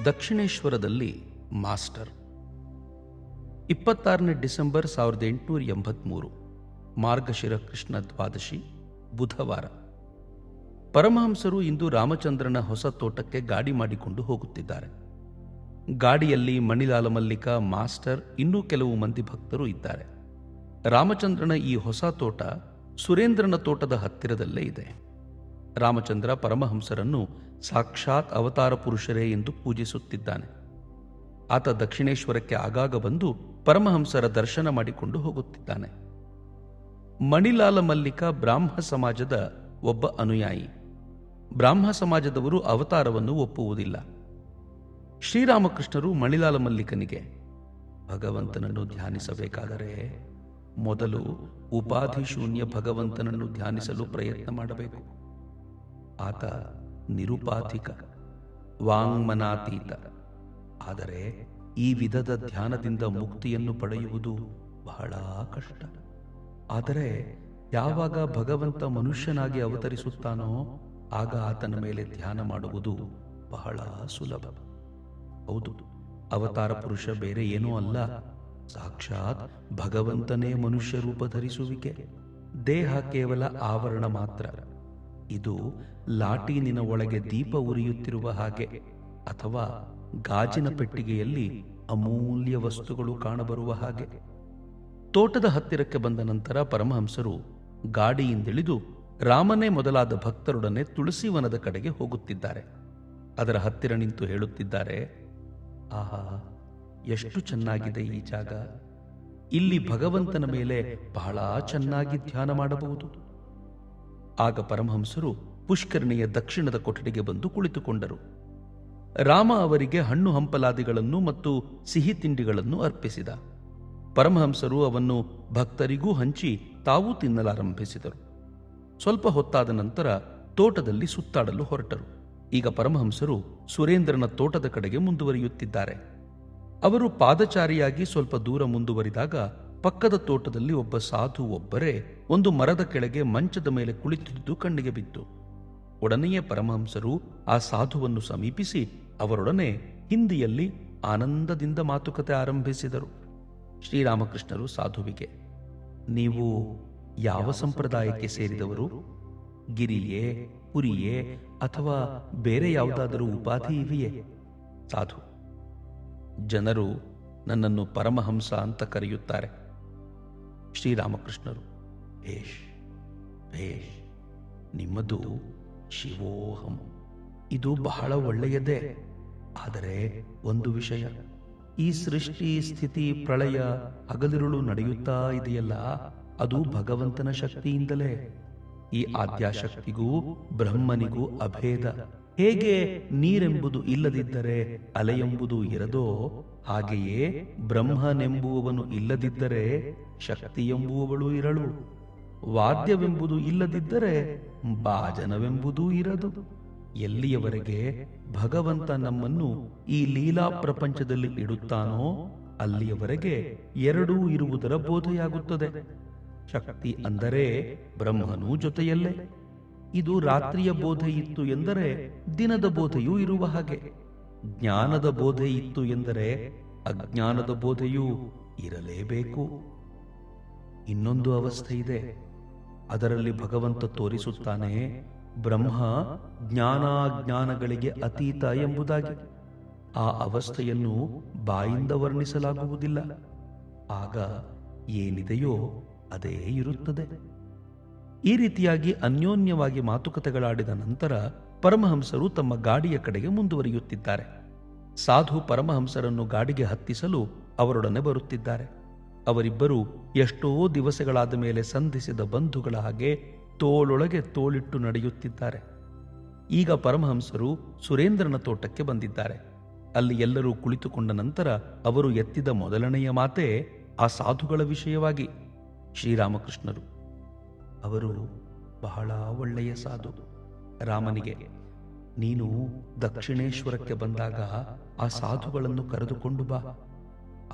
ದಕ್ಷಿಣೇಶ್ವರದಲ್ಲಿ master. 26 December 1883, ಮಾರ್ಗಶಿರ ಕೃಷ್ಣ ದ್ವಾದಶಿ, ಬುಧವಾರ. ಪರಮಹಂಸರು ಇಂದು ರಾಮಚಂದ್ರನ ಹೊಸ ತೋಟಕ್ಕೆ ಗಾಡಿ ಮಾಡಿಕೊಂಡು ಹೋಗುತ್ತಿದ್ದಾರೆ. ಗಾಡಿಯಲ್ಲಿ ಮಣಿಲಾಲ ಮಲ್ಲಿಕ, ಮಾಸ್ಟರ್, ಇನ್ನೂ ಕೆಲವು ಮಂದಿ ಭಕ್ತರು ಇದ್ದಾರೆ. ರಾಮಚಂದ್ರನ ಈ ಹೊಸ ತೋಟ ಸುರೇಂದ್ರನ ತೋಟದ ಹತ್ತಿರದಲ್ಲೇ ಇದೆ. ರಾಮಚಂದ್ರ ಪರಮಹಂಸರನ್ನು ಸಾಕ್ಷಾತ್ ಅವತಾರ ಪುರುಷರೇ ಎಂದು ಪೂಜಿಸುತ್ತಿದ್ದಾನೆ. ಆತ ದಕ್ಷಿಣೇಶ್ವರಕ್ಕೆ ಆಗಾಗ ಬಂದು ಪರಮಹಂಸರ ದರ್ಶನ ಮಾಡಿಕೊಂಡು ಹೋಗುತ್ತಿದ್ದಾನೆ. ಮಣಿಲಾಲ ಮಲ್ಲಿಕ ಬ್ರಾಹ್ಮ ಸಮಾಜದ ಒಬ್ಬ ಅನುಯಾಯಿ. ಬ್ರಾಹ್ಮ ಸಮಾಜದವರು ಅವತಾರವನ್ನು ಒಪ್ಪುವುದಿಲ್ಲ. ಶ್ರೀರಾಮಕೃಷ್ಣರು ಮಣಿಲಾಲ ಮಲ್ಲಿಕನಿಗೆ, ಭಗವಂತನನ್ನು ಧ್ಯಾನಿಸಬೇಕಾದರೆ ಮೊದಲು ಉಪಾಧಿ ಶೂನ್ಯ ಭಗವಂತನನ್ನು ಧ್ಯಾನಿಸಲು ಪ್ರಯತ್ನ ಮಾಡಬೇಕು. ಆತ ನಿರುಪಾಧಿಕ, ವಾಂಗ್ಮನಾತೀತ. ಆದರೆ ಈ ವಿಧದ ಧ್ಯಾನದಿಂದ ಮುಕ್ತಿಯನ್ನು ಪಡೆಯುವುದು ಬಹಳ ಕಷ್ಟ. ಆದರೆ ಯಾವಾಗ ಭಗವಂತ ಮನುಷ್ಯನಾಗಿ ಅವತರಿಸುತ್ತಾನೋ ಆಗ ಆತನ ಮೇಲೆ ಧ್ಯಾನ ಮಾಡುವುದು ಬಹಳ ಸುಲಭ. ಹೌದು, ಅವತಾರ ಪುರುಷ ಬೇರೆ ಏನೂ ಅಲ್ಲ, ಸಾಕ್ಷಾತ್ ಭಗವಂತನೇ ಮನುಷ್ಯ ರೂಪ ಧರಿಸುವಿಕೆ. ದೇಹ ಕೇವಲ ಆವರಣ ಮಾತ್ರ. ಇದು ಲಾಟೀನಿನ ಒಳಗೆ ದೀಪ ಉರಿಯುತ್ತಿರುವ ಹಾಗೆ, ಅಥವಾ ಗಾಜಿನ ಪೆಟ್ಟಿಗೆಯಲ್ಲಿ ಅಮೂಲ್ಯ ವಸ್ತುಗಳು ಕಾಣಬರುವ ಹಾಗೆ. ತೋಟದ ಹತ್ತಿರಕ್ಕೆ ಬಂದ ನಂತರ ಪರಮಹಂಸರು ಗಾಡಿಯಿಂದಿಳಿದು ರಾಮನೇ ಮೊದಲಾದ ಭಕ್ತರೊಡನೆ ತುಳಸಿವನದ ಕಡೆಗೆ ಹೋಗುತ್ತಿದ್ದಾರೆ. ಅದರ ಹತ್ತಿರ ನಿಂತು ಹೇಳುತ್ತಿದ್ದಾರೆ, ಆಹಾ, ಎಷ್ಟು ಚೆನ್ನಾಗಿದೆ ಈ ಜಾಗ. ಇಲ್ಲಿ ಭಗವಂತನ ಮೇಲೆ ಬಹಳ ಚೆನ್ನಾಗಿ ಧ್ಯಾನ ಮಾಡಬಹುದು. ಆಗ ಪರಮಹಂಸರು ಪುಷ್ಕರಣಿಯ ದಕ್ಷಿಣದ ಕೊಠಡಿಗೆ ಬಂದು ಕುಳಿತುಕೊಂಡರು. ರಾಮ ಅವರಿಗೆ ಹಣ್ಣು ಹಂಪಲಾದಿಗಳನ್ನು ಮತ್ತು ಸಿಹಿ ತಿಂಡಿಗಳನ್ನು ಅರ್ಪಿಸಿದ. ಪರಮಹಂಸರು ಅವನ್ನು ಭಕ್ತರಿಗೂ ಹಂಚಿ ತಾವೂ ತಿನ್ನಲಾರಂಭಿಸಿದರು. ಸ್ವಲ್ಪ ಹೊತ್ತಾದ ನಂತರ ತೋಟದಲ್ಲಿ ಸುತ್ತಾಡಲು ಹೊರಟರು. ಈಗ ಪರಮಹಂಸರು ಸುರೇಂದ್ರನ ತೋಟದ ಕಡೆಗೆ ಮುಂದುವರಿಯುತ್ತಿದ್ದಾರೆ. ಅವರು ಪಾದಚಾರಿಯಾಗಿ ಸ್ವಲ್ಪ ದೂರ ಮುಂದುವರಿದಾಗ ಪಕ್ಕದ ತೋಟದಲ್ಲಿ ಒಬ್ಬ ಸಾಧು ಒಬ್ಬರೇ ಒಂದು ಮರದ ಕೆಳಗೆ ಮಂಚದ ಮೇಲೆ ಕುಳಿತಿದ್ದು ಕಣ್ಣಿಗೆ ಬಿತ್ತು. ಒಡನೆಯೇ ಪರಮಹಂಸರು ಆ ಸಾಧುವನ್ನು ಸಮೀಪಿಸಿ ಅವರೊಡನೆ ಹಿಂದಿಯಲ್ಲಿ ಆನಂದದಿಂದ ಮಾತುಕತೆ ಆರಂಭಿಸಿದರು. ಶ್ರೀರಾಮಕೃಷ್ಣರು ಸಾಧುವಿಗೆ, ನೀವು ಯಾವ ಸಂಪ್ರದಾಯಕ್ಕೆ ಸೇರಿದವರು? ಗಿರಿಯೇ, ಪುರಿಯೇ, ಅಥವಾ ಬೇರೆ ಯಾವುದಾದರೂ ಉಪಾಧಿ ಇವೆಯೇ? ಸಾಧು, ಜನರು ನನ್ನನ್ನು ಪರಮಹಂಸ ಅಂತ ಕರೆಯುತ್ತಾರೆ. ಶ್ರೀರಾಮಕೃಷ್ಣರು, ಭೇಷ್ ಭೇಷ್, ನಿಮ್ಮದು ಶಿವೋಹಂ, ಇದು ಬಹಳ ಒಳ್ಳೆಯದೇ. ಆದರೆ ಒಂದು ವಿಷಯ, ಈ ಸೃಷ್ಟಿ ಸ್ಥಿತಿ ಪ್ರಳಯ ಹಗಲಿರುಳು ನಡೆಯುತ್ತಾ ಇದೆಯಲ್ಲ, ಅದು ಭಗವಂತನ ಶಕ್ತಿಯಿಂದಲೇ. ಈ ಆದ್ಯಾಶಕ್ತಿಗೂ ಬ್ರಹ್ಮನಿಗೂ ಅಭೇದ. ಹೇಗೆ ನೀರೆಂಬುದು ಇಲ್ಲದಿದ್ದರೆ ಅಲೆಯೆಂಬುದು ಇರದೋ, ಹಾಗೆಯೇ ಬ್ರಹ್ಮನೆಂಬುವವನು ಇಲ್ಲದಿದ್ದರೆ ಶಕ್ತಿ ಎಂಬುವವಳು ಇರಳು. ವಾದ್ಯವೆಂಬುದು ಇಲ್ಲದಿದ್ದರೆ ಭಾಜನವೆಂಬುದೂ ಇರದು. ಎಲ್ಲಿಯವರೆಗೆ ಭಗವಂತ ನಮ್ಮನ್ನು ಈ ಲೀಲಾ ಪ್ರಪಂಚದಲ್ಲಿ ಇಡುತ್ತಾನೋ ಅಲ್ಲಿಯವರೆಗೆ ಎರಡೂ ಇರುವುದರ ಬೋಧೆಯಾಗುತ್ತದೆ. ಶಕ್ತಿ ಅಂದರೆ ಬ್ರಹ್ಮನೂ ಜೊತೆಯಲ್ಲೇ. ಇದು ರಾತ್ರಿಯ ಬೋಧೆ ಇತ್ತು ಎಂದರೆ ದಿನದ ಬೋಧೆಯೂ ಇರುವ ಹಾಗೆ. ಜ್ಞಾನದ ಬೋಧೆ ಇತ್ತು ಎಂದರೆ ಅಜ್ಞಾನದ ಬೋಧೆಯೂ ಇರಲೇಬೇಕು. ಇನ್ನೊಂದು ಅವಸ್ಥೆ ಇದೆ, ಅದರಲ್ಲಿ ಭಗವಂತ ತೋರಿಸುತ್ತಾನೆ ಬ್ರಹ್ಮ ಜ್ಞಾನಾಜ್ಞಾನಗಳಿಗೆ ಅತೀತ ಎಂಬುದಾಗಿ. ಆ ಅವಸ್ಥೆಯನ್ನು ಬಾಯಿಂದ ವರ್ಣಿಸಲಾಗುವುದಿಲ್ಲ. ಆಗ ಏನಿದೆಯೋ ಅದೇ ಇರುತ್ತದೆ. ಈ ರೀತಿಯಾಗಿ ಅನ್ಯೋನ್ಯವಾಗಿ ಮಾತುಕತೆಗಳಾಡಿದ ನಂತರ ಪರಮಹಂಸರು ತಮ್ಮ ಗಾಡಿಯ ಕಡೆಗೆ ಮುಂದುವರಿಯುತ್ತಿದ್ದಾರೆ. ಸಾಧು ಪರಮಹಂಸರನ್ನು ಗಾಡಿಗೆ ಹತ್ತಿಸಲು ಅವರೊಡನೆ ಬರುತ್ತಿದ್ದಾರೆ. ಅವರಿಬ್ಬರು ಎಷ್ಟೋ ದಿವಸಗಳಾದ ಮೇಲೆ ಸಂಧಿಸಿದ ಬಂಧುಗಳ ಹಾಗೆ ತೋಳೊಳಗೆ ತೋಳಿಟ್ಟು ನಡೆಯುತ್ತಿದ್ದಾರೆ. ಈಗ ಪರಮಹಂಸರು ಸುರೇಂದ್ರನ ತೋಟಕ್ಕೆ ಬಂದಿದ್ದಾರೆ. ಅಲ್ಲಿ ಎಲ್ಲರೂ ಕುಳಿತುಕೊಂಡ ನಂತರ ಅವರು ಎತ್ತಿದ ಮೊದಲನೆಯ ಮಾತೇ ಆ ಸಾಧುಗಳ ವಿಷಯವಾಗಿ. ಶ್ರೀರಾಮಕೃಷ್ಣರು, ಅವರು ಬಹಳ ಒಳ್ಳೆಯ ಸಾಧು. ರಾಮನಿಗೆ, ನೀನು ದಕ್ಷಿಣೇಶ್ವರಕ್ಕೆ ಬಂದಾಗ ಆ ಸಾಧುಗಳನ್ನು ಕರೆದುಕೊಂಡು ಬಾ.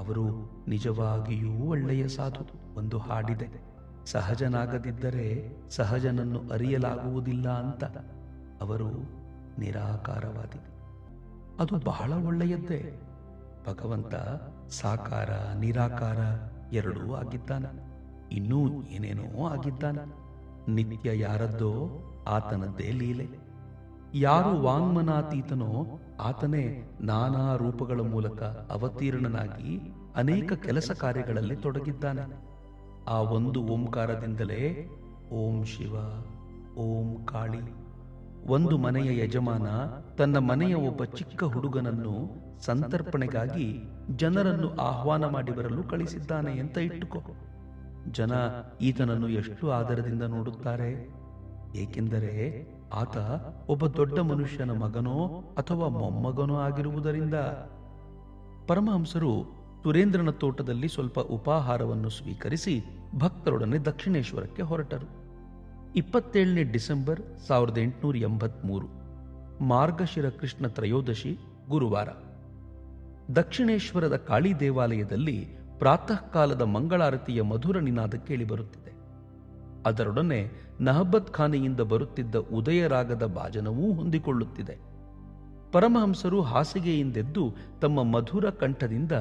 ಅವರು ನಿಜವಾಗಿಯೂ ಒಳ್ಳೆಯ ಸಾಧು. ಒಂದು ಹಾಡಿದೆ, ಸಹಜನಾಗದಿದ್ದರೆ ಸಹಜನನ್ನು ಅರಿಯಲಾಗುವುದಿಲ್ಲ ಅಂತ. ಅವರು ನಿರಾಕಾರವಾದಿ. ಅದು ಬಹಳ ಒಳ್ಳೆಯದ್ದೇ. ಭಗವಂತ ಸಾಕಾರ ನಿರಾಕಾರ ಎರಡೂ ಆಗಿದ್ದಾನೆ, ಇನ್ನೂ ಏನೇನೋ ಆಗಿದ್ದಾನೆ. ನಿತ್ಯ ಯಾರದ್ದೋ ಆತನದ್ದೇ ಲೀಲೆ. ಯಾರು ವಾಂಗ್ಮನಾತೀತನೋ ಆತನೇ ನಾನಾ ರೂಪಗಳ ಮೂಲಕ ಅವತೀರ್ಣನಾಗಿ ಅನೇಕ ಕೆಲಸ ಕಾರ್ಯಗಳಲ್ಲಿ ತೊಡಗಿದ್ದಾನೆ. ಆ ಒಂದು ಓಂಕಾರದಿಂದಲೇ ಓಂ ಶಿವ, ಓಂ ಕಾಳಿ. ಒಂದು ಮನೆಯ ಯಜಮಾನ ತನ್ನ ಮನೆಯ ಒಬ್ಬ ಚಿಕ್ಕ ಹುಡುಗನನ್ನು ಸಂತರ್ಪಣೆಗಾಗಿ ಜನರನ್ನು ಆಹ್ವಾನ ಮಾಡಿ ಬರಲು ಕಳಿಸಿದ್ದಾನೆ ಅಂತ ಇಟ್ಟುಕೋ. ಜನ ಈತನನ್ನು ಎಷ್ಟು ಆದರದಿಂದ ನೋಡುತ್ತಾರೆ, ಏಕೆಂದರೆ ಆತ ಒಬ್ಬ ದೊಡ್ಡ ಮನುಷ್ಯನ ಮಗನೋ ಅಥವಾ ಮೊಮ್ಮಗನೋ ಆಗಿರುವುದರಿಂದ. ಪರಮಹಂಸರು ಸುರೇಂದ್ರನ ತೋಟದಲ್ಲಿ ಸ್ವಲ್ಪ ಉಪಾಹಾರವನ್ನು ಸ್ವೀಕರಿಸಿ ಭಕ್ತರೊಡನೆ ದಕ್ಷಿಣೇಶ್ವರಕ್ಕೆ ಹೊರಟರು. 27ನೇ ಡಿಸೆಂಬರ್ 1883, ಮಾರ್ಗಶಿರ ಕೃಷ್ಣ ತ್ರಯೋದಶಿ, ಗುರುವಾರ. ದಕ್ಷಿಣೇಶ್ವರದ ಕಾಳಿ ದೇವಾಲಯದಲ್ಲಿ ಪ್ರಾತಃ ಕಾಲದ ಮಂಗಳಾರತಿಯ ಮಧುರ ನಿನಾದ ಕೇಳಿಬರುತ್ತಿದೆ. ಅದರೊಡನೆ ನಹಬತ್ ಖಾನೆಯಿಂದ ಬರುತ್ತಿದ್ದ ಉದಯರಾಗದ ಭಾಜನವೂ ಹೊಂದಿಕೊಳ್ಳುತ್ತಿದೆ. ಪರಮಹಂಸರು ಹಾಸಿಗೆಯಿಂದೆದ್ದು ತಮ್ಮ ಮಧುರ ಕಂಠದಿಂದ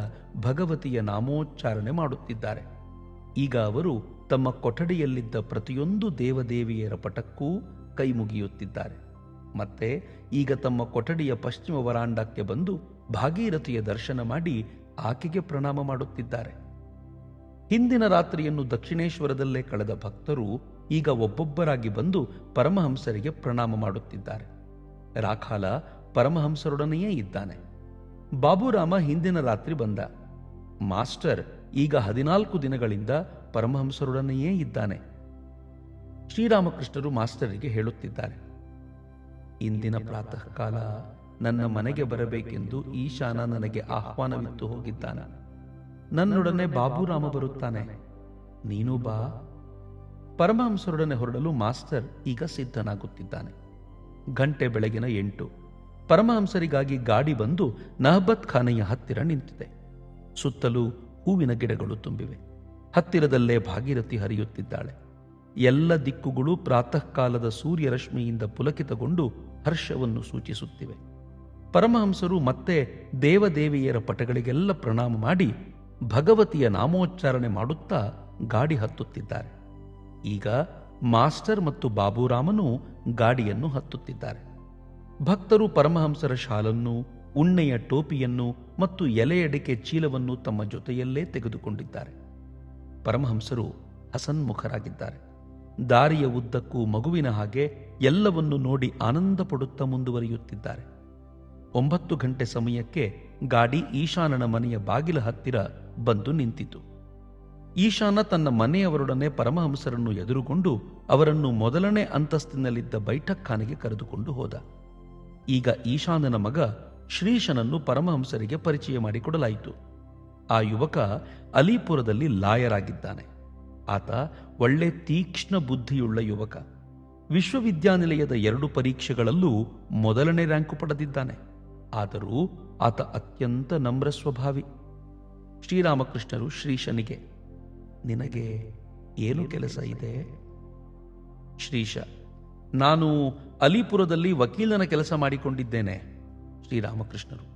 ಭಗವತಿಯ ನಾಮೋಚ್ಚಾರಣೆ ಮಾಡುತ್ತಿದ್ದಾರೆ. ಈಗ ಅವರು ತಮ್ಮ ಕೊಠಡಿಯಲ್ಲಿದ್ದ ಪ್ರತಿಯೊಂದು ದೇವದೇವಿಯರ ಪಟಕ್ಕೂ ಕೈ ಮುಗಿಯುತ್ತಿದ್ದಾರೆ. ಮತ್ತೆ ಈಗ ತಮ್ಮ ಕೊಠಡಿಯ ಪಶ್ಚಿಮ ವರಾಂಡಕ್ಕೆ ಬಂದು ಭಾಗೀರಥಿಯ ದರ್ಶನ ಮಾಡಿ ಆಕೆಗೆ ಪ್ರಣಾಮ ಮಾಡುತ್ತಿದ್ದಾರೆ. ಹಿಂದಿನ ರಾತ್ರಿಯನ್ನು ದಕ್ಷಿಣೇಶ್ವರದಲ್ಲೇ ಕಳೆದ ಭಕ್ತರು ಈಗ ಒಬ್ಬೊಬ್ಬರಾಗಿ ಬಂದು ಪರಮಹಂಸರಿಗೆ ಪ್ರಣಾಮ ಮಾಡುತ್ತಿದ್ದಾರೆ. ರಾಖಾಲ ಪರಮಹಂಸರೊಡನೆಯೇ ಇದ್ದಾನೆ. ಬಾಬುರಾಮ ಹಿಂದಿನ ರಾತ್ರಿ ಬಂದ. ಮಾಸ್ಟರ್ ಈಗ 14 ದಿನಗಳಿಂದ ಪರಮಹಂಸರೊಡನೆಯೇ ಇದ್ದಾನೆ. ಶ್ರೀರಾಮಕೃಷ್ಣರು ಮಾಸ್ಟರಿಗೆ ಹೇಳುತ್ತಿದ್ದಾರೆ, ಇಂದಿನ ಪ್ರಾತಃ ಕಾಲ ನನ್ನ ಮನೆಗೆ ಬರಬೇಕೆಂದು ಈಶಾನ ನನಗೆ ಆಹ್ವಾನವಿತ್ತು ಹೋಗಿದ್ದಾನೆ. ನನ್ನೊಡನೆ ಬಾಬುರಾಮ ಬರುತ್ತಾನೆ, ನೀನು ಬಾ. ಪರಮಹಂಸರೊಡನೆ ಹೊರಡಲು ಮಾಸ್ಟರ್ ಈಗ ಸಿದ್ಧನಾಗುತ್ತಿದ್ದಾನೆ. ಗಂಟೆ ಬೆಳಗಿನ 8. ಪರಮಹಂಸರಿಗಾಗಿ ಗಾಡಿ ಬಂದು ನಹಬತ್ ಖಾನೆಯ ಹತ್ತಿರ ನಿಂತಿದೆ. ಸುತ್ತಲೂ ಹೂವಿನ ಗಿಡಗಳು ತುಂಬಿವೆ. ಹತ್ತಿರದಲ್ಲೇ ಭಾಗೀರಥಿ ಹರಿಯುತ್ತಿದ್ದಾಳೆ. ಎಲ್ಲ ದಿಕ್ಕುಗಳು ಪ್ರಾತಃ ಕಾಲದ ಸೂರ್ಯರಶ್ಮಿಯಿಂದ ಪುಲಕಿತಗೊಂಡು ಹರ್ಷವನ್ನು ಸೂಚಿಸುತ್ತಿವೆ. ಪರಮಹಂಸರು ಮತ್ತೆ ದೇವದೇವಿಯರ ಪಟಗಳಿಗೆಲ್ಲ ಪ್ರಣಾಮ ಮಾಡಿ ಭಗವತಿಯ ನಾಮೋಚ್ಚಾರಣೆ ಮಾಡುತ್ತಾ ಗಾಡಿ ಹತ್ತುತ್ತಿದ್ದಾರೆ. ಈಗ ಮಾಸ್ಟರ್ ಮತ್ತು ಬಾಬುರಾಮನು ಗಾಡಿಯನ್ನು ಹತ್ತುತ್ತಿದ್ದಾರೆ. ಭಕ್ತರು ಪರಮಹಂಸರ ಶಾಲನ್ನು, ಉಣ್ಣೆಯ ಟೋಪಿಯನ್ನು ಮತ್ತು ಎಲೆಯಡಿಕೆ ಚೀಲವನ್ನು ತಮ್ಮ ಜೊತೆಯಲ್ಲೇ ತೆಗೆದುಕೊಂಡಿದ್ದಾರೆ. ಪರಮಹಂಸರು ಹಸನ್ಮುಖರಾಗಿದ್ದಾರೆ. ದಾರಿಯ ಉದ್ದಕ್ಕೂ ಮಗುವಿನ ಹಾಗೆ ಎಲ್ಲವನ್ನು ನೋಡಿ ಆನಂದ ಪಡುತ್ತಾ ಮುಂದುವರಿಯುತ್ತಿದ್ದಾರೆ. 9 ಗಂಟೆ ಸಮಯಕ್ಕೆ ಗಾಡಿ ಈಶಾನನ ಮನೆಯ ಬಾಗಿಲ ಹತ್ತಿರ ಬಂದು ನಿಂತಿತು. ಈಶಾನ ತನ್ನ ಮನೆಯವರೊಡನೆ ಪರಮಹಂಸರನ್ನು ಎದುರುಗೊಂಡು ಅವರನ್ನು ಮೊದಲನೇ ಅಂತಸ್ತಿನಲ್ಲಿದ್ದ ಬೈಠಕ್ಖಾನೆಗೆ ಕರೆದುಕೊಂಡು ಹೋದ. ಈಗ ಈಶಾನನ ಮಗ ಶ್ರೀಶನನ್ನು ಪರಮಹಂಸರಿಗೆ ಪರಿಚಯ ಮಾಡಿಕೊಡಲಾಯಿತು. ಆ ಯುವಕ ಅಲಿಪುರದಲ್ಲಿ ಲಾಯರಾಗಿದ್ದಾನೆ. ಆತ ಒಳ್ಳೆ ತೀಕ್ಷ್ಣ ಬುದ್ಧಿಯುಳ್ಳ ಯುವಕ. ವಿಶ್ವವಿದ್ಯಾನಿಲಯದ 2 ಪರೀಕ್ಷೆಗಳಲ್ಲೂ ಮೊದಲನೇ ರ್ಯಾಂಕು ಪಡೆದಿದ್ದಾನೆ. ಆದರೂ ಆತ ಅತ್ಯಂತ ನಮ್ರ ಸ್ವಭಾವಿ. ಶ್ರೀರಾಮಕೃಷ್ಣರು ಶ್ರೀಶನಿಗೆ, ನಿನಗೆ ಏನು ಕೆಲಸ ಇದೆ? ಶ್ರೀಶ, ನಾನು ಅಲಿಪುರದಲ್ಲಿ ವಕೀಲನ ಕೆಲಸ ಮಾಡಿಕೊಂಡಿದ್ದೇನೆ. ಶ್ರೀರಾಮಕೃಷ್ಣರು,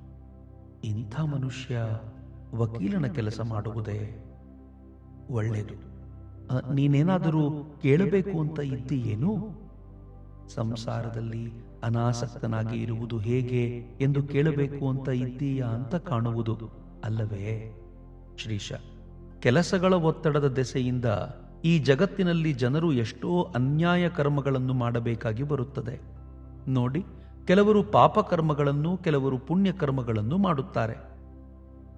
ಇಂಥ ಮನುಷ್ಯ ವಕೀಲನ ಕೆಲಸ ಮಾಡುವುದೇ ಒಳ್ಳೆಯದು. ನೀನೇನಾದರೂ ಕೇಳಬೇಕು ಅಂತ ಇದ್ದೀಯೇನು? ಸಂಸಾರದಲ್ಲಿ ಅನಾಸಕ್ತನಾಗಿ ಇರುವುದು ಹೇಗೆ ಎಂದು ಕೇಳಬೇಕು ಅಂತ ಇದ್ದೀಯಾ ಅಂತ ಕಾಣುವುದು ಅಲ್ಲವೇ? ಶ್ರೀಶ, ಕೆಲಸಗಳ ಒತ್ತಡದ ದೆಸೆಯಿಂದ ಈ ಜಗತ್ತಿನಲ್ಲಿ ಜನರು ಎಷ್ಟೋ ಅನ್ಯಾಯ ಕರ್ಮಗಳನ್ನು ಮಾಡಬೇಕಾಗಿ ಬರುತ್ತದೆ. ನೋಡಿ, ಕೆಲವರು ಪಾಪಕರ್ಮಗಳನ್ನು, ಕೆಲವರು ಪುಣ್ಯಕರ್ಮಗಳನ್ನು ಮಾಡುತ್ತಾರೆ.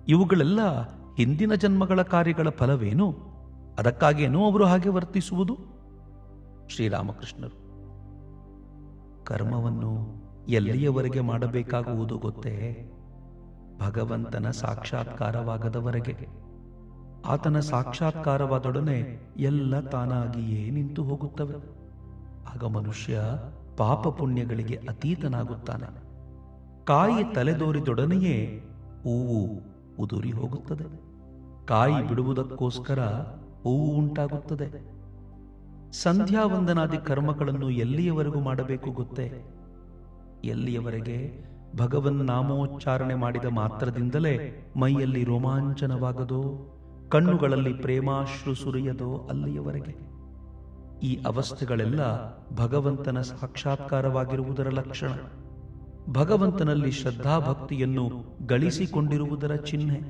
ಇವುಗಳೆಲ್ಲ ಹಿಂದಿನ ಜನ್ಮಗಳ ಕಾರ್ಯಗಳ ಫಲವೇನು? ಅದಕ್ಕಾಗೇನೋ ಅವರು ಹಾಗೆ ವರ್ತಿಸುವುದು? ಶ್ರೀರಾಮಕೃಷ್ಣರು, ಕರ್ಮವನ್ನು ಎಲ್ಲಿಯವರೆಗೆ ಮಾಡಬೇಕಾಗುವುದು ಗೊತ್ತೇ? ಭಗವಂತನ ಸಾಕ್ಷಾತ್ಕಾರವಾಗದವರೆಗೆ. ಆತನ ಸಾಕ್ಷಾತ್ಕಾರವಾದೊಡನೆ ಎಲ್ಲ ತಾನಾಗಿಯೇ ನಿಂತು ಹೋಗುತ್ತವೆ. ಆಗ ಮನುಷ್ಯ ಪಾಪ ಪುಣ್ಯಗಳಿಗೆ ಅತೀತನಾಗುತ್ತಾನೆ. ಕಾಯಿ ತಲೆದೋರಿದೊಡನೆಯೇ ಹೂವು ಉದುರಿ ಹೋಗುತ್ತದೆ. ಕಾಯಿ ಬಿಡುವುದಕ್ಕೋಸ್ಕರ ಹೂವು ಉಂಟಾಗುತ್ತದೆ. ಸಂಧ್ಯಾವಂದನಾದಿ ಕರ್ಮಗಳನ್ನು ಎಲ್ಲಿಯವರೆಗೂ ಮಾಡಬೇಕು ಗೊತ್ತೇ? ಎಲ್ಲಿಯವರೆಗೆ ಭಗವನ್ ನಾಮೋಚ್ಚಾರಣೆ ಮಾಡಿದ ಮಾತ್ರದಿಂದಲೇ ಮೈಯಲ್ಲಿ ರೋಮಾಂಚನವಾಗದೋ, ಕಣ್ಣುಗಳಲ್ಲಿ ಪ್ರೇಮಾಶ್ರು ಸುರಿಯದೋ ಅಲ್ಲಿಯವರೆಗೆ. ಈ ಅವಸ್ಥೆಗಳೆಲ್ಲ ಭಗವಂತನ ಸಾಕ್ಷಾತ್ಕಾರವಾಗಿರುವುದರ ಲಕ್ಷಣ, ಭಗವಂತನಲ್ಲಿ ಶ್ರದ್ಧಾಭಕ್ತಿಯನ್ನು ಗಳಿಸಿಕೊಂಡಿರುವುದರ ಚಿಹ್ನೆ.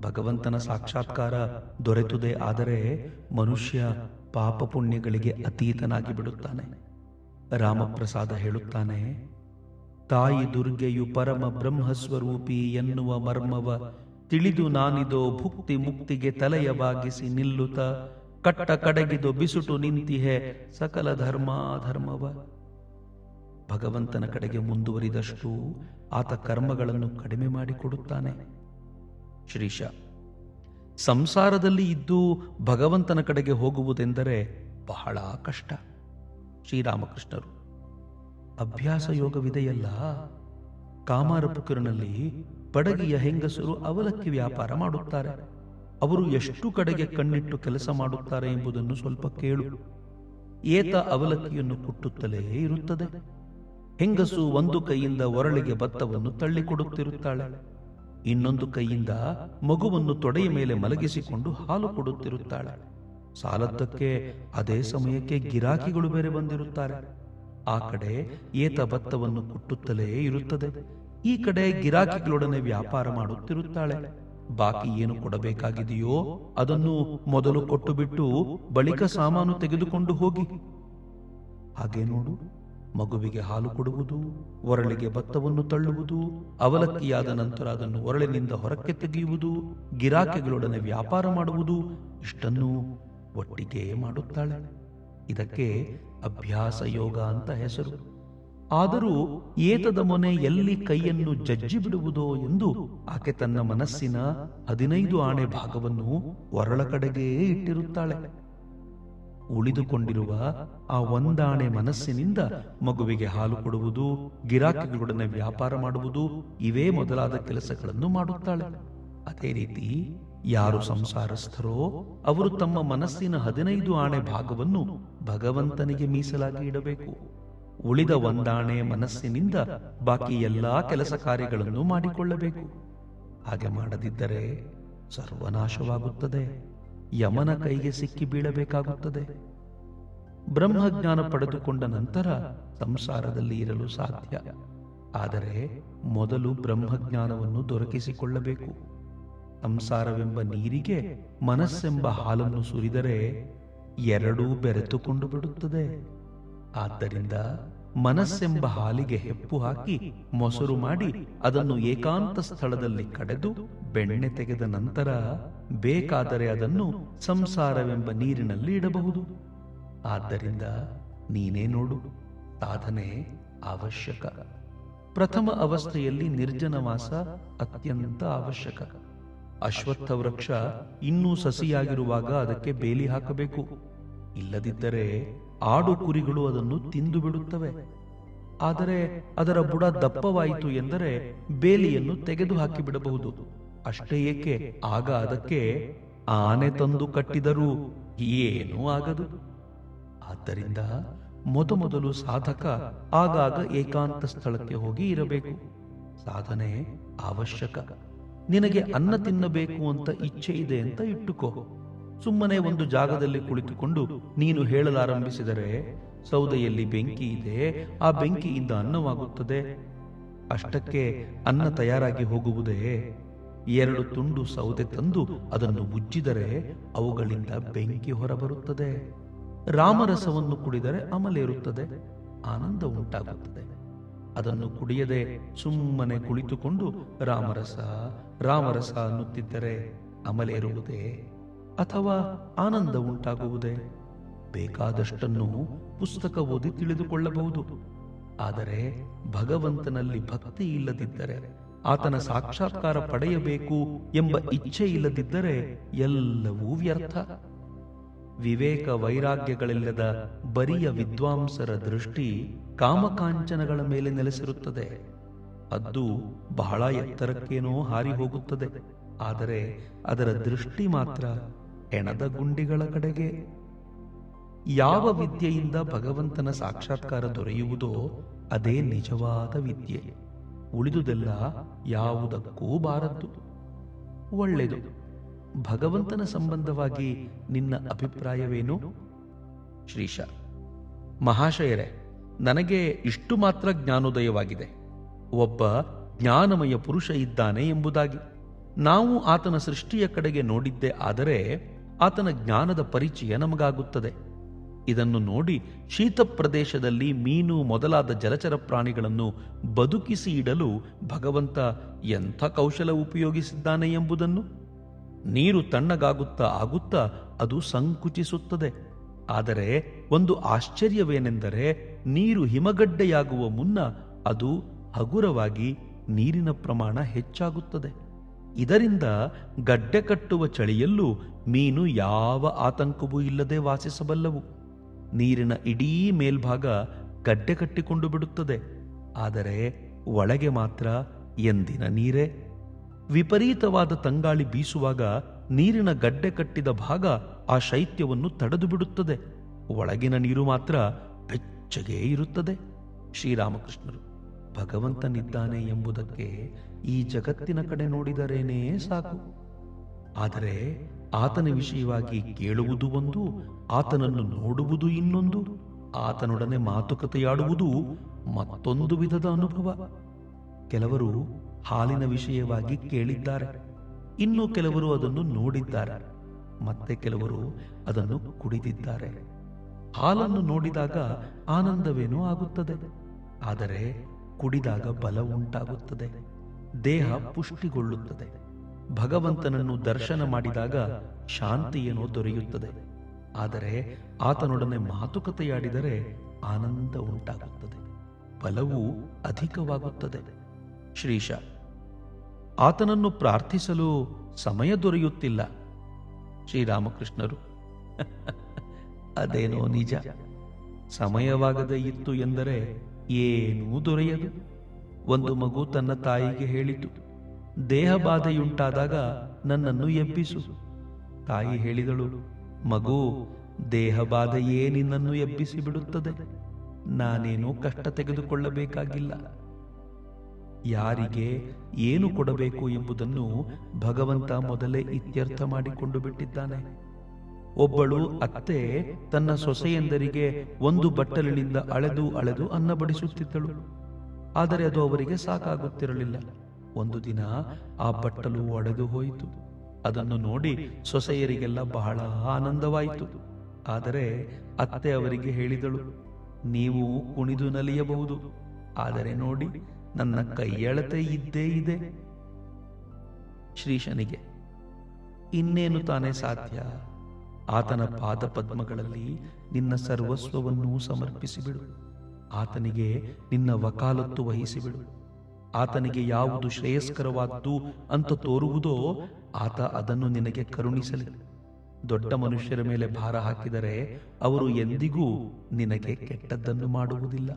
ಭಗವಂತನ ಸಾಕ್ಷಾತ್ಕಾರ ದೊರೆತುದೇ ಆದರೆ ಮನುಷ್ಯ ಪಾಪ ಪುಣ್ಯಗಳಿಗೆ ಅತೀತನಾಗಿ ಬಿಡುತ್ತಾನೆ. ರಾಮಪ್ರಸಾದ ಹೇಳುತ್ತಾನೆ, ತಾಯಿ ದುರ್ಗೆಯು ಪರಮ ಬ್ರಹ್ಮಸ್ವರೂಪಿ ಎನ್ನುವ ಮರ್ಮವ ತಿಳಿದು ನಾನಿದೋ ಭುಕ್ತಿ ಮುಕ್ತಿಗೆ ತಲೆಯ ಬಾಗಿಸಿ ನಿಲ್ಲುತ್ತ ಕಟ್ಟ ಕಡೆಗಿದು ಬಿಸುಟು ನಿಂತಿಹೆ ಸಕಲ ಧರ್ಮಾಧರ್ಮವ. ಭಗವಂತನ ಕಡೆಗೆ ಮುಂದುವರಿದಷ್ಟು ಆತ ಕರ್ಮಗಳನ್ನು ಕಡಿಮೆ ಮಾಡಿಕೊಡುತ್ತಾನೆ. ಶ್ರೀಶ, ಸಂಸಾರದಲ್ಲಿ ಇದ್ದು ಭಗವಂತನ ಕಡೆಗೆ ಹೋಗುವುದೆಂದರೆ ಬಹಳ ಕಷ್ಟ. ಶ್ರೀರಾಮಕೃಷ್ಣರು, ಅಭ್ಯಾಸ ಯೋಗವಿದೆಯಲ್ಲ. ಕಾಮಾರಪುಕೂರಿನಲ್ಲಿ ಬಡಗಿಯ ಹೆಂಗಸರು ಅವಲಕ್ಕಿ ವ್ಯಾಪಾರ ಮಾಡುತ್ತಾರೆ. ಅವರು ಎಷ್ಟು ಕಡೆಗೆ ಕಣ್ಣಿಟ್ಟು ಕೆಲಸ ಮಾಡುತ್ತಾರೆ ಎಂಬುದನ್ನು ಸ್ವಲ್ಪ ಕೇಳು. ಏತ ಅವಲಕ್ಕಿಯನ್ನು ಕುಟ್ಟುತ್ತಲೇ ಇರುತ್ತದೆ. ಹೆಂಗಸು ಒಂದು ಕೈಯಿಂದ ಒರಳಿಗೆ ಭತ್ತವನ್ನು ತಳ್ಳಿಕೊಡುತ್ತಿರುತ್ತಾಳೆ, ಇನ್ನೊಂದು ಕೈಯಿಂದ ಮಗುವನ್ನು ತೊಡೆಯ ಮೇಲೆ ಮಲಗಿಸಿಕೊಂಡು ಹಾಲು ಕೊಡುತ್ತಿರುತ್ತಾಳೆ. ಸಾಲದ್ದಕ್ಕೆ ಅದೇ ಸಮಯಕ್ಕೆ ಗಿರಾಕಿಗಳು ಬೇರೆ ಬಂದಿರುತ್ತಾರೆ. ಆ ಕಡೆ ಏತ ಭತ್ತವನ್ನು ಕುಟ್ಟುತ್ತಲೇ ಇರುತ್ತದೆ, ಈ ಕಡೆ ಗಿರಾಕಿಗಳೊಡನೆ ವ್ಯಾಪಾರ ಮಾಡುತ್ತಿರುತ್ತಾಳೆ. ಬಾಕಿ ಏನು ಕೊಡಬೇಕಾಗಿದೆಯೋ ಅದನ್ನು ಮೊದಲು ಕೊಟ್ಟು ಬಿಟ್ಟು ಬಳಿಕ ಸಾಮಾನು ತೆಗೆದುಕೊಂಡು ಹೋಗಿ. ಹಾಗೆ ನೋಡು, ಮಗುವಿಗೆ ಹಾಲು ಕೊಡುವುದು, ಒರಳಿಗೆ ಭತ್ತವನ್ನು ತಳ್ಳುವುದು, ಅವಲಕ್ಕಿಯಾದ ನಂತರ ಅದನ್ನು ಒರಳಿನಿಂದ ಹೊರಕ್ಕೆ ತೆಗೆಯುವುದು, ಗಿರಾಕಿಗಳೊಡನೆ ವ್ಯಾಪಾರ ಮಾಡುವುದು, ಇಷ್ಟನ್ನು ಒಟ್ಟಿಗೆ ಮಾಡುತ್ತಾಳೆ. ಇದಕ್ಕೆ ಅಭ್ಯಾಸ ಯೋಗ ಅಂತ ಹೆಸರು. ಆದರೂ ಏತದ ಮೊನೆ ಎಲ್ಲಿ ಕೈಯನ್ನು ಜಜ್ಜಿ ಬಿಡುವುದೋ ಎಂದು ಆಕೆ ತನ್ನ ಮನಸ್ಸಿನ 15 ಆಣೆ ಭಾಗವನ್ನು ಒರಳ ಕಡೆಗೇ ಇಟ್ಟಿರುತ್ತಾಳೆ. ಉಳಿದುಕೊಂಡಿರುವ ಆ ಒಂದಾಣೆ ಮನಸ್ಸಿನಿಂದ ಮಗುವಿಗೆ ಹಾಲು ಕೊಡುವುದು, ಗಿರಾಕಿಗಳೊಡನೆ ವ್ಯಾಪಾರ ಮಾಡುವುದು, ಇವೇ ಮೊದಲಾದ ಕೆಲಸಗಳನ್ನು ಮಾಡುತ್ತಾಳೆ. ಅದೇ ರೀತಿ ಯಾರು ಸಂಸಾರಸ್ಥರೋ ಅವರು ತಮ್ಮ ಮನಸ್ಸಿನ 15 ಆಣೆ ಭಾಗವನ್ನು ಭಗವಂತನಿಗೆ ಮೀಸಲಾಗಿ ಇಡಬೇಕು. ಉಳಿದ ಒಂದಾಣೆ ಮನಸ್ಸಿನಿಂದ ಬಾಕಿ ಎಲ್ಲಾ ಕೆಲಸ ಕಾರ್ಯಗಳನ್ನು ಮಾಡಿಕೊಳ್ಳಬೇಕು. ಹಾಗೆ ಮಾಡದಿದ್ದರೆ ಸರ್ವನಾಶವಾಗುತ್ತದೆ, ಯಮನ ಕೈಗೆ ಸಿಕ್ಕಿ ಬೀಳಬೇಕಾಗುತ್ತದೆ. ಬ್ರಹ್ಮಜ್ಞಾನ ಪಡೆದುಕೊಂಡ ನಂತರ ಸಂಸಾರದಲ್ಲಿ ಇರಲು ಸಾಧ್ಯ. ಆದರೆ ಮೊದಲು ಬ್ರಹ್ಮಜ್ಞಾನವನ್ನು ದೊರಕಿಸಿಕೊಳ್ಳಬೇಕು. ಸಂಸಾರವೆಂಬ ನೀರಿಗೆ ಮನಸ್ಸೆಂಬ ಹಾಲನ್ನು ಸುರಿದರೆ ಎರಡೂ ಬೆರೆತುಕೊಂಡು ಬಿಡುತ್ತದೆ. ಆದ್ದರಿಂದ ಮನಸ್ಸೆಂಬ ಹಾಲಿಗೆ ಹೆಪ್ಪು ಹಾಕಿ ಮೊಸರು ಮಾಡಿ ಅದನ್ನು ಏಕಾಂತ ಸ್ಥಳದಲ್ಲಿ ಕಡೆದು ಬೆಣ್ಣೆ ತೆಗೆದ ನಂತರ ಬೇಕಾದರೆ ಅದನ್ನು ಸಂಸಾರವೆಂಬ ನೀರಿನಲ್ಲಿ ಇಡಬಹುದು. ಆದ್ದರಿಂದ ನೀನೇ ನೋಡು, ಸಾಧನೆ ಅವಶ್ಯಕ. ಪ್ರಥಮ ಅವಸ್ಥೆಯಲ್ಲಿ ನಿರ್ಜನವಾಸ ಅತ್ಯಂತ ಅವಶ್ಯಕ. ಅಶ್ವತ್ಥ ವೃಕ್ಷ ಇನ್ನೂ ಸಸಿಯಾಗಿರುವಾಗ ಅದಕ್ಕೆ ಬೇಲಿ ಹಾಕಬೇಕು. ಇಲ್ಲದಿದ್ದರೆ ಆಡು ಕುರಿಗಳು ಅದನ್ನು ತಿಂದು ಬಿಡುತ್ತವೆ. ಆದರೆ ಅದರ ಬುಡ ದಪ್ಪವಾಯಿತು ಎಂದರೆ ಬೇಲಿಯನ್ನು ತೆಗೆದು ಹಾಕಿಬಿಡಬಹುದು. ಅಷ್ಟೇ ಏಕೆ, ಆಗ ಅದಕ್ಕೆ ಆನೆ ತಂದು ಕಟ್ಟಿದರೂ ಏನೂ ಆಗದು. ಆದ್ದರಿಂದ ಮೊದಮೊದಲು ಸಾಧಕ ಆಗಾಗ ಏಕಾಂತ ಸ್ಥಳಕ್ಕೆ ಹೋಗಿ ಇರಬೇಕು. ಸಾಧನೆ ಅವಶ್ಯಕ. ನಿನಗೆ ಅನ್ನ ತಿನ್ನಬೇಕು ಅಂತ ಇಚ್ಛೆ ಇದೆ ಅಂತ ಇಟ್ಟುಕೋ. ಸುಮ್ಮನೆ ಒಂದು ಜಾಗದಲ್ಲಿ ಕುಳಿತುಕೊಂಡು ನೀನು ಹೇಳಲಾರಂಭಿಸಿದರೆ ಸೌದೆಯಲ್ಲಿ ಬೆಂಕಿ ಇದೆ, ಆ ಬೆಂಕಿಯಿಂದ ಅನ್ನವಾಗುತ್ತದೆ. ಅಷ್ಟಕ್ಕೆ ಅನ್ನ ತಯಾರಾಗಿ ಹೋಗುವುದೇ? 2 ತುಂಡು ಸೌದೆ ತಂದು ಅದನ್ನು ಉಜ್ಜಿದರೆ ಅವುಗಳಿಂದ ಬೆಂಕಿ ಹೊರಬರುತ್ತದೆ. ರಾಮರಸವನ್ನು ಕುಡಿದರೆ ಅಮಲೇರುತ್ತದೆ, ಆನಂದ ಉಂಟಾಗುತ್ತದೆ. ಅದನ್ನು ಕುಡಿಯದೆ ಸುಮ್ಮನೆ ಕುಳಿತುಕೊಂಡು ರಾಮರಸ ರಾಮರಸ ಅನ್ನುತ್ತಿದ್ದರೆ ಅಮಲೇರುವುದೇ ಅಥವಾ ಆನಂದ ಉಂಟಾಗುವುದೇ? ಬೇಕಾದಷ್ಟನ್ನು ಪುಸ್ತಕ ಓದಿ ತಿಳಿದುಕೊಳ್ಳಬಹುದು. ಆದರೆ ಭಗವಂತನಲ್ಲಿ ಭಕ್ತಿ ಇಲ್ಲದಿದ್ದರೆ, ಆತನ ಸಾಕ್ಷಾತ್ಕಾರ ಪಡೆಯಬೇಕು ಎಂಬ ಇಚ್ಛೆ ಇಲ್ಲದಿದ್ದರೆ ಎಲ್ಲವೂ ವ್ಯರ್ಥ. ವಿವೇಕ ವೈರಾಗ್ಯಗಳಿಲ್ಲದ ಬರಿಯ ವಿದ್ವಾಂಸರ ದೃಷ್ಟಿ ಕಾಮಕಾಂಚನಗಳ ಮೇಲೆ ನೆಲೆಸಿರುತ್ತದೆ. ಅದು ಬಹಳ ಎತ್ತರಕ್ಕೇನೋ ಹಾರಿ ಹೋಗುತ್ತದೆ. ಆದರೆ ಅದರ ದೃಷ್ಟಿ ಮಾತ್ರ ಹೆಣದ ಗುಂಡಿಗಳ ಕಡೆಗೆ. ಯಾವ ವಿದ್ಯೆಯಿಂದ ಭಗವಂತನ ಸಾಕ್ಷಾತ್ಕಾರ ದೊರೆಯುವುದೋ ಅದೇ ನಿಜವಾದ ವಿದ್ಯೆ. ಉಳಿದುದೆಲ್ಲ ಯಾವುದಕ್ಕೂ ಬಾರದ್ದು. ಒಳ್ಳೆಯದು. ಭಗವಂತನ ಸಂಬಂಧವಾಗಿ ನಿನ್ನ ಅಭಿಪ್ರಾಯವೇನು? ಶ್ರೀಶ: ಮಹಾಶಯರೇ, ನನಗೆ ಇಷ್ಟು ಮಾತ್ರ ಜ್ಞಾನೋದಯವಾಗಿದೆ. ಒಬ್ಬ ಜ್ಞಾನಮಯ ಪುರುಷ ಇದ್ದಾನೆ ಎಂಬುದಾಗಿ. ನಾವು ಆತನ ಸೃಷ್ಟಿಯ ಕಡೆಗೆ ನೋಡಿದ್ದೇ ಆದರೆ ಆತನ ಜ್ಞಾನದ ಪರಿಚಯ ನಮಗಾಗುತ್ತದೆ. ಇದನ್ನು ನೋಡಿ ಶೀತ ಪ್ರದೇಶದಲ್ಲಿ ಮೀನು ಮೊದಲಾದ ಜಲಚರ ಪ್ರಾಣಿಗಳನ್ನು ಬದುಕಿಸಿ ಇಡಲು ಭಗವಂತ ಎಂಥ ಕೌಶಲ ಉಪಯೋಗಿಸಿದ್ದಾನೆ ಎಂಬುದನ್ನು. ನೀರು ತಣ್ಣಗಾಗುತ್ತಾ ಆಗುತ್ತಾ ಅದು ಸಂಕುಚಿಸುತ್ತದೆ. ಆದರೆ ಒಂದು ಆಶ್ಚರ್ಯವೇನೆಂದರೆ, ನೀರು ಹಿಮಗಡ್ಡೆಯಾಗುವ ಮುನ್ನ ಅದು ಹಗುರವಾಗಿ ನೀರಿನ ಪ್ರಮಾಣ ಹೆಚ್ಚಾಗುತ್ತದೆ. ಇದರಿಂದ ಗಡ್ಡೆ ಕಟ್ಟುವ ಚಳಿಯಲ್ಲೂ ಮೀನು ಯಾವ ಆತಂಕವೂ ಇಲ್ಲದೆ ವಾಸಿಸಬಲ್ಲವು. ನೀರಿನ ಇಡೀ ಮೇಲ್ಭಾಗ ಗಡ್ಡೆ ಕಟ್ಟಿಕೊಂಡು ಬಿಡುತ್ತದೆ, ಆದರೆ ಒಳಗೆ ಮಾತ್ರ ಎಂದಿನ ನೀರೇ. ವಿಪರೀತವಾದ ತಂಗಾಳಿ ಬೀಸುವಾಗ ನೀರಿನ ಗಡ್ಡೆ ಕಟ್ಟಿದ ಭಾಗ ಆ ಶೈತ್ಯವನ್ನು ತಡೆದು ಬಿಡುತ್ತದೆ, ಒಳಗಿನ ನೀರು ಮಾತ್ರ ಬೆಚ್ಚಗೆ ಇರುತ್ತದೆ. ಶ್ರೀರಾಮಕೃಷ್ಣರು: ಭಗವಂತನಿದ್ದಾನೆ ಎಂಬುದಕ್ಕೆ ಈ ಜಗತ್ತಿನ ಕಡೆ ನೋಡಿದರೇನೇ ಸಾಕು. ಆದರೆ ಆತನ ವಿಷಯವಾಗಿ ಕೇಳುವುದು ಒಂದು, ಆತನನ್ನು ನೋಡುವುದು ಇನ್ನೊಂದು, ಆತನೊಡನೆ ಮಾತುಕತೆಯಾಡುವುದು ಮತ್ತೊಂದು ವಿಧದ ಅನುಭವ. ಕೆಲವರು ಹಾಲಿನ ವಿಷಯವಾಗಿ ಕೇಳಿದ್ದಾರೆ, ಇನ್ನು ಕೆಲವರು ಅದನ್ನು ನೋಡಿದ್ದಾರೆ, ಮತ್ತೆ ಕೆಲವರು ಅದನ್ನು ಕುಡಿದಿದ್ದಾರೆ. ಹಾಲನ್ನು ನೋಡಿದಾಗ ಆನಂದವೇನೋ ಆಗುತ್ತದೆ, ಆದರೆ ಕುಡಿದಾಗ ಬಲ ಉಂಟಾಗುತ್ತದೆ, ದೇಹ ಪುಷ್ಟಿಗೊಳ್ಳುತ್ತದೆ. ಭಗವಂತನನ್ನು ದರ್ಶನ ಮಾಡಿದಾಗ ಶಾಂತಿಯೇನೋ ದೊರೆಯುತ್ತದೆ, ಆದರೆ ಆತನೊಡನೆ ಮಾತುಕತೆಯಾಡಿದರೆ ಆನಂದ ಉಂಟಾಗುತ್ತದೆ, ಬಲವು ಅಧಿಕವಾಗುತ್ತದೆ. ಶ್ರೀಶ: ಆತನನ್ನು ಪ್ರಾರ್ಥಿಸಲು ಸಮಯ ದೊರೆಯುತ್ತಿಲ್ಲ. ಶ್ರೀರಾಮಕೃಷ್ಣರು: ಅದೇನೋ ನಿಜ. ಸಮಯವಾಗದೇ ಇತ್ತು ಎಂದರೆ ಏನೂ ದೊರೆಯದು. ಒಂದು ಮಗು ತನ್ನ ತಾಯಿಗೆ ಹೇಳಿತು, ದೇಹ ಬಾಧೆಯುಂಟಾದಾಗ ನನ್ನನ್ನು ಎಬ್ಬಿಸು. ತಾಯಿ ಹೇಳಿದಳು, ಮಗು, ದೇಹ ಬಾಧೆಯೇ ನಿನ್ನನ್ನು ಎಬ್ಬಿಸಿ ಬಿಡುತ್ತದೆ, ನಾನೇನೂ ಕಷ್ಟ ತೆಗೆದುಕೊಳ್ಳಬೇಕಾಗಿಲ್ಲ. ಯಾರಿಗೆ ಏನು ಕೊಡಬೇಕು ಎಂಬುದನ್ನು ಭಗವಂತ ಮೊದಲೇ ಇತ್ಯರ್ಥ ಮಾಡಿಕೊಂಡು ಬಿಟ್ಟಿದ್ದಾನೆ. ಒಬ್ಬಳು ಅತ್ತೆ ತನ್ನ ಸೊಸೆಯಂದರಿಗೆ ಒಂದು ಬಟ್ಟಲಿನಿಂದ ಅಳೆದು ಅಳೆದು ಅನ್ನ ಬಡಿಸುತ್ತಿದ್ದಳು. ಆದರೆ ಅದು ಅವರಿಗೆ ಸಾಕಾಗುತ್ತಿರಲಿಲ್ಲ. ಒಂದು ದಿನ ಆ ಬಟ್ಟಲು ಒಡೆದು ಹೋಯಿತು. ಅದನ್ನು ನೋಡಿ ಸೊಸೆಯರಿಗೆಲ್ಲ ಬಹಳ ಆನಂದವಾಯಿತು. ಆದರೆ ಅತ್ತೆ ಅವರಿಗೆ ಹೇಳಿದಳು, ನೀವು ಕುಣಿದು ನಲಿಯಬಹುದು, ಆದರೆ ನೋಡಿ ನನ್ನ ಕೈಯಳತೆ ಇದ್ದೇ ಇದೆ. ಶ್ರೀಶನಿಗೆ: ಇನ್ನೇನು ತಾನೇ ಸಾಧ್ಯ? ಆತನ ಪಾದ ಪದ್ಮಗಳಲ್ಲಿ ನಿನ್ನ ಸರ್ವಸ್ವವನ್ನೂ ಸಮರ್ಪಿಸಿಬಿಡು. ಆತನಿಗೆ ನಿನ್ನ ವಕಾಲತ್ತು ವಹಿಸಿಬಿಡು. ಆತನಿಗೆ ಯಾವುದು ಶ್ರೇಯಸ್ಕರವಾದ್ದು ಅಂತ ತೋರುವುದೋ ಆತ ಅದನ್ನು ನಿನಗೆ ಕರುಣಿಸಲಿ. ದೊಡ್ಡ ಮನುಷ್ಯರ ಮೇಲೆ ಭಾರ ಹಾಕಿದರೆ ಅವರು ಎಂದಿಗೂ ನಿನಗೆ ಕೆಟ್ಟದ್ದನ್ನು ಮಾಡುವುದಿಲ್ಲ.